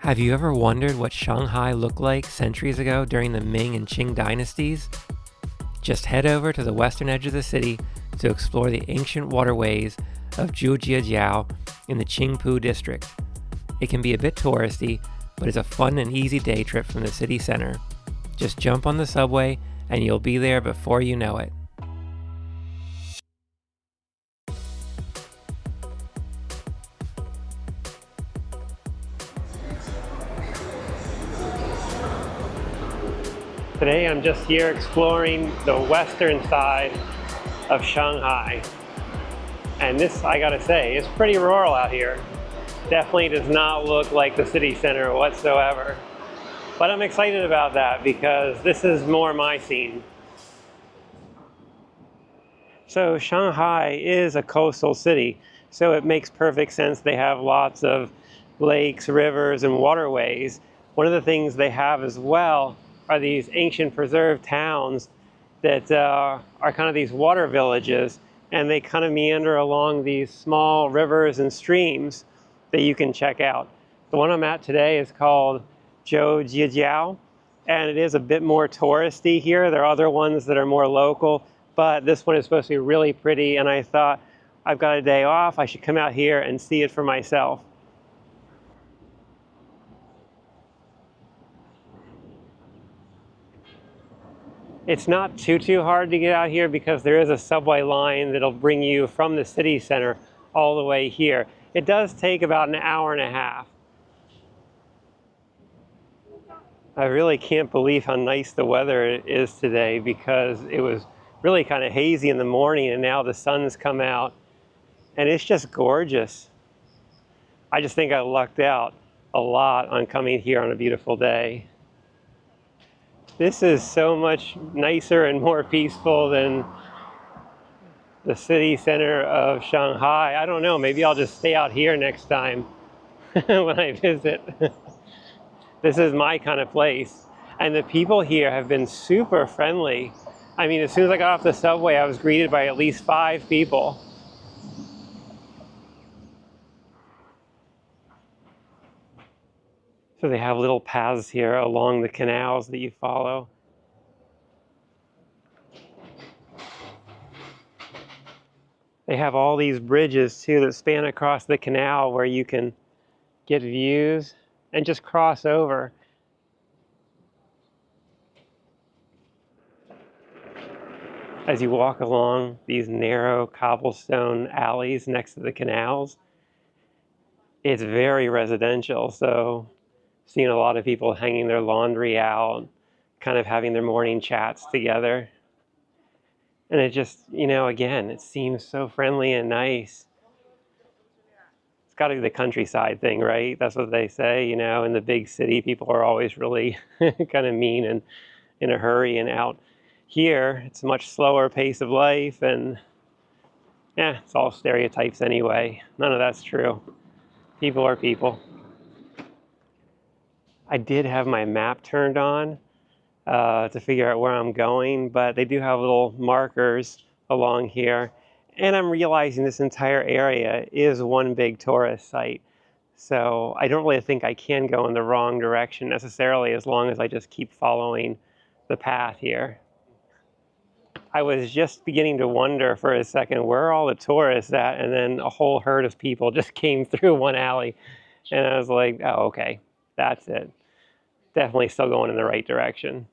Have you ever wondered what Shanghai looked like centuries ago during the Ming and Qing dynasties? Just head over to the western edge of the city to explore the ancient waterways of Zhujiajiao in the Qingpu district. It can be a bit touristy, but it's a fun and easy day trip from the city center. Just jump on the subway and you'll be there before you know it. Today I'm just here exploring the western side of Shanghai. And this, I gotta say, is pretty rural out here. Definitely does not look like the city center whatsoever. But I'm excited about that because this is more my scene. So Shanghai is a coastal city, so it makes perfect sense they have lots of lakes, rivers, and waterways. One of the things they have as well are these ancient preserved towns that are kind of these water villages, and they kind of meander along these small rivers and streams that you can check out. The one I'm at today is called Zhujiajiao, and it is a bit more touristy here. There are other ones that are more local, but this one is supposed to be really pretty, and I thought, I've got a day off, I should come out here and see it for myself. It's not too hard to get out here because there is a subway line that'll bring you from the city center all the way here. It does take about an hour and a half. I really can't believe how nice the weather is today because it was really kind of hazy in the morning and now the sun's come out and it's just gorgeous. I just think I lucked out a lot on coming here on a beautiful day. This is so much nicer and more peaceful than the city center of Shanghai. I don't know, maybe I'll just stay out here next time when I visit. This is my kind of place. And the people here have been super friendly. I mean, as soon as I got off the subway, I was greeted by at least 5 people. So they have little paths here along the canals that you follow. They have all these bridges too that span across the canal where you can get views and just cross over. As you walk along these narrow cobblestone alleys next to the canals, it's very residential. So seeing a lot of people hanging their laundry out, kind of having their morning chats together. And it just, again, it seems so friendly and nice. It's got to be the countryside thing, right? That's what they say, in the big city, people are always really kind of mean and in a hurry and out. Here, it's a much slower pace of life, and it's all stereotypes anyway. None of that's true. People are people. I did have my map turned on to figure out where I'm going, but they do have little markers along here. And I'm realizing this entire area is one big tourist site. So I don't really think I can go in the wrong direction necessarily as long as I just keep following the path here. I was just beginning to wonder for a second, where are all the tourists at? And then a whole herd of people just came through one alley. And I was like, oh, okay, that's it. Definitely still going in the right direction.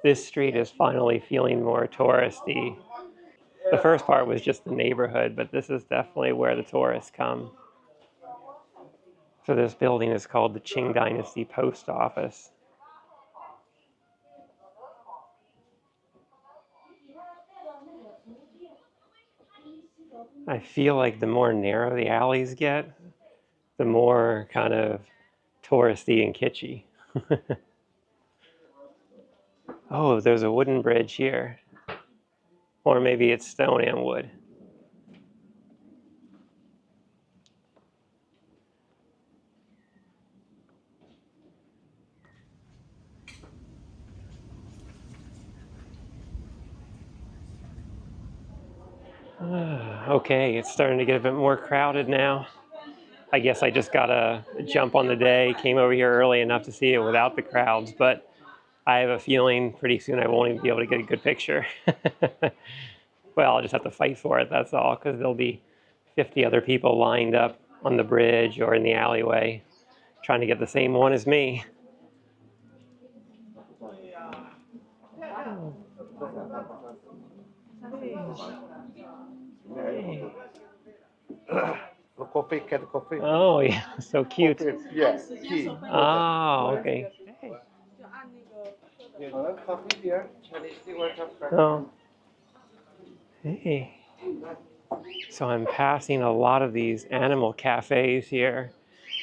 This street is finally feeling more touristy. The first part was just the neighborhood, but this is definitely where the tourists come. So this building is called the Qing Dynasty Post Office. I feel like the more narrow the alleys get, the more kind of touristy and kitschy. Oh, there's a wooden bridge here. Or maybe it's stone and wood. Okay, it's starting to get a bit more crowded now. I guess I just got a jump on the day, came over here early enough to see it without the crowds, but I have a feeling pretty soon I won't even be able to get a good picture. Well, I'll just have to fight for it, that's all, because there'll be 50 other people lined up on the bridge or in the alleyway trying to get the same one as me. Coffee, get coffee. Oh, yeah, so cute. Yes, tea. Oh, okay. Coffee here, Chinese tea, welcome. Oh, hey. So I'm passing a lot of these animal cafes here.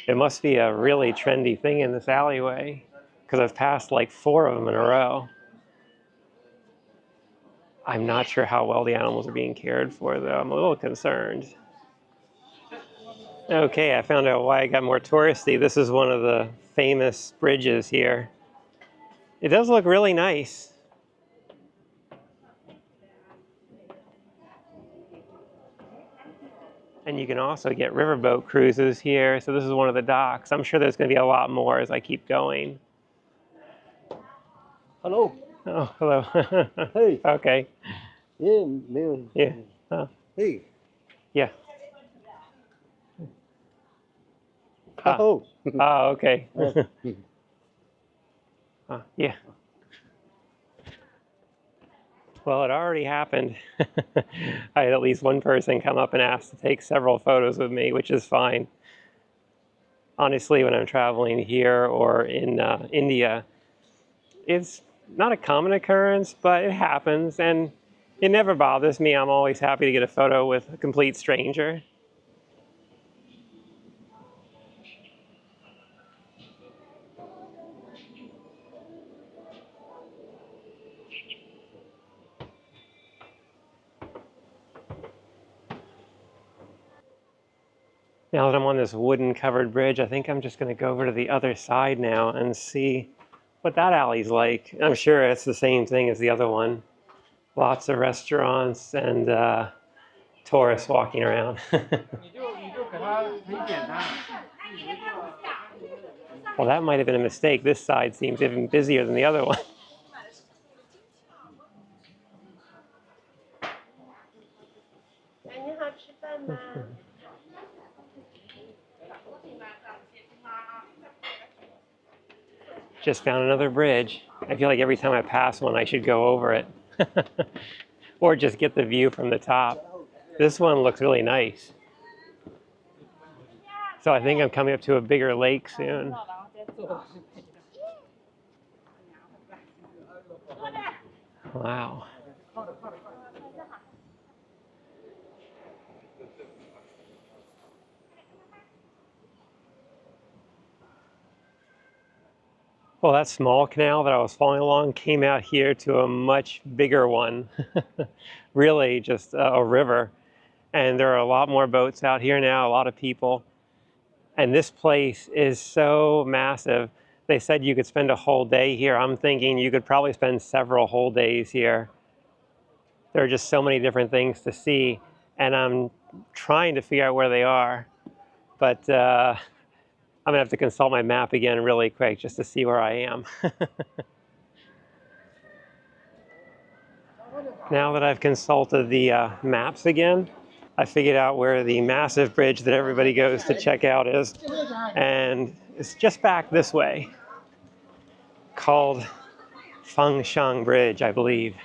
It must be a really trendy thing in this alleyway because I've passed like 4 of them in a row. I'm not sure how well the animals are being cared for, though. I'm a little concerned. Okay, I found out why I got more touristy. This is one of the famous bridges here. It does look really nice. And you can also get riverboat cruises here. So this is one of the docks. I'm sure there's going to be a lot more as I keep going. Hello. Oh, hello. Hey. Okay. Yeah, man. Yeah. Oh. Hey. Yeah. Hello. Oh, okay. Yeah. Well, it already happened. I had at least one person come up and ask to take several photos with me, which is fine. Honestly, when I'm traveling here or in India, it's not a common occurrence, but it happens, and it never bothers me. I'm always happy to get a photo with a complete stranger. Now that I'm on this wooden covered bridge, I think I'm just going to go over to the other side now and see what that alley's like. I'm sure it's the same thing as the other one. Lots of restaurants and tourists walking around. Well, that might have been a mistake. This side seems even busier than the other one. Just found another bridge. I feel like every time I pass one, I should go over it. Or just get the view from the top. This one looks really nice. So I think I'm coming up to a bigger lake soon. Wow. Well, that small canal that I was following along came out here to a much bigger one. Really just a river. And there are a lot more boats out here now, a lot of people. And this place is so massive. They said you could spend a whole day here. I'm thinking you could probably spend several whole days here. There are just so many different things to see. And I'm trying to figure out where they are. But I'm gonna have to consult my map again really quick just to see where I am. Now that I've consulted the maps again, I figured out where the massive bridge that everybody goes to check out is. And it's just back this way, called Fengshan Bridge, I believe.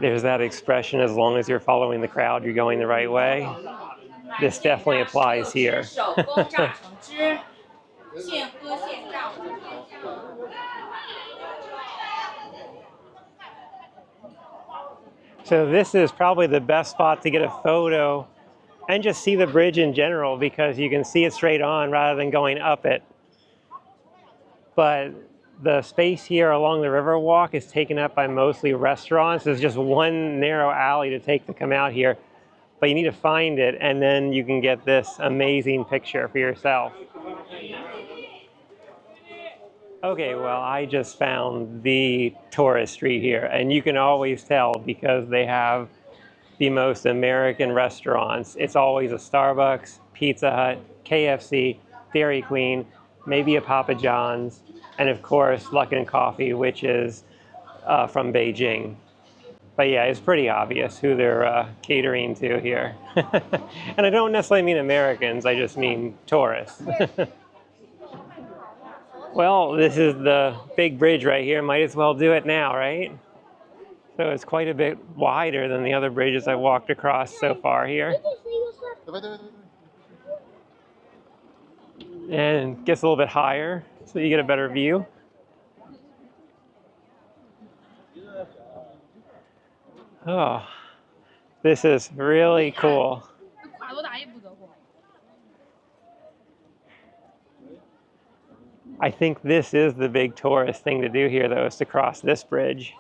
There's that expression, as long as you're following the crowd, you're going the right way. This definitely applies here. So this is probably the best spot to get a photo and just see the bridge in general, because you can see it straight on rather than going up it. But the space here along the Riverwalk is taken up by mostly restaurants. There's just one narrow alley to take to come out here. but you need to find it, and then you can get this amazing picture for yourself. Okay, well, I just found the tourist street here, and you can always tell because they have the most American restaurants. It's always a Starbucks, Pizza Hut, KFC, Dairy Queen, maybe a Papa John's, and of course, Luckin Coffee, which is from Beijing. But yeah, it's pretty obvious who they're catering to here. And I don't necessarily mean Americans, I just mean tourists. Well, this is the big bridge right here. Might as well do it now, right? So it's quite a bit wider than the other bridges I walked across so far here. And gets a little bit higher so you get a better view. Oh, this is really cool. I think this is the big tourist thing to do here, though, is to cross this bridge.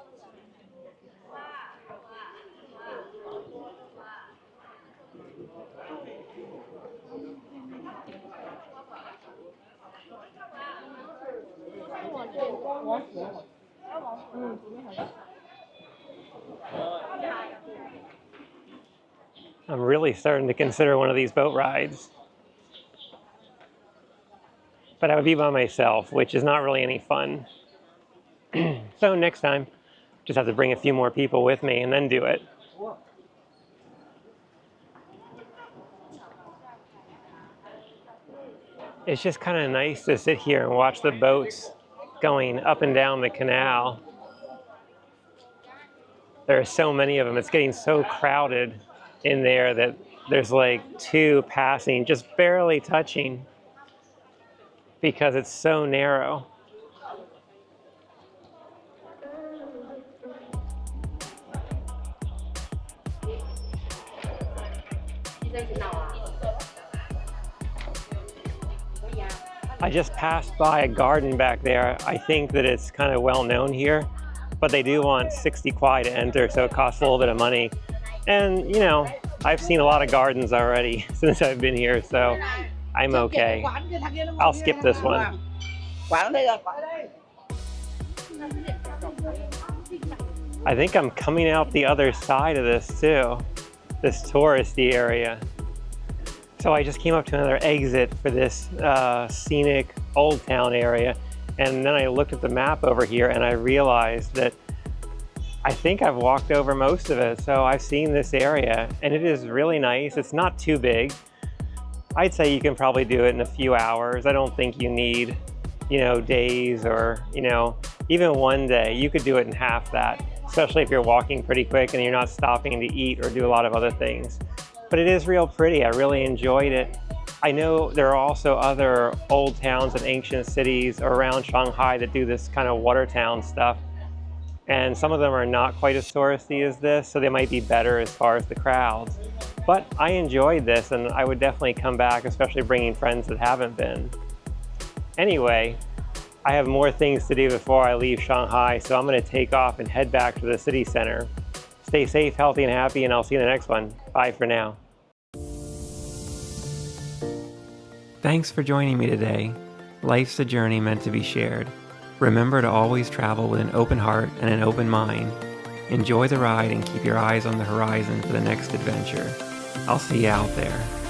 I'm really starting to consider one of these boat rides. But I would be by myself, which is not really any fun. So next time, just have to bring a few more people with me and then do it. It's just kind of nice to sit here and watch the boats going up and down the canal. There are so many of them. It's getting so crowded in there that there's like two passing, just barely touching, because it's so narrow. I just passed by a garden back there. I think that it's kind of well known here, but they do want 60 kwai to enter, so it costs a little bit of money. And you know, I've seen a lot of gardens already since I've been here, so I'm okay. I'll skip this one. I think I'm coming out the other side of this too, this touristy area. So I just came up to another exit for this scenic Old Town area, and then I looked at the map over here and I realized that I think I've walked over most of it. So I've seen this area and it is really nice. It's not too big. I'd say you can probably do it in a few hours. I don't think you need, you know, days or, you know, even one day. You could do it in half that, especially if you're walking pretty quick and you're not stopping to eat or do a lot of other things. But it is real pretty. I really enjoyed it. I know there are also other old towns and ancient cities around Shanghai that do this kind of Watertown stuff. And some of them are not quite as touristy as this, so they might be better as far as the crowds. But I enjoyed this, and I would definitely come back, especially bringing friends that haven't been. Anyway, I have more things to do before I leave Shanghai, so I'm going to take off and head back to the city center. Stay safe, healthy, and happy, and I'll see you in the next one. Bye for now. Thanks for joining me today. Life's a journey meant to be shared. Remember to always travel with an open heart and an open mind. Enjoy the ride and keep your eyes on the horizon for the next adventure. I'll see you out there.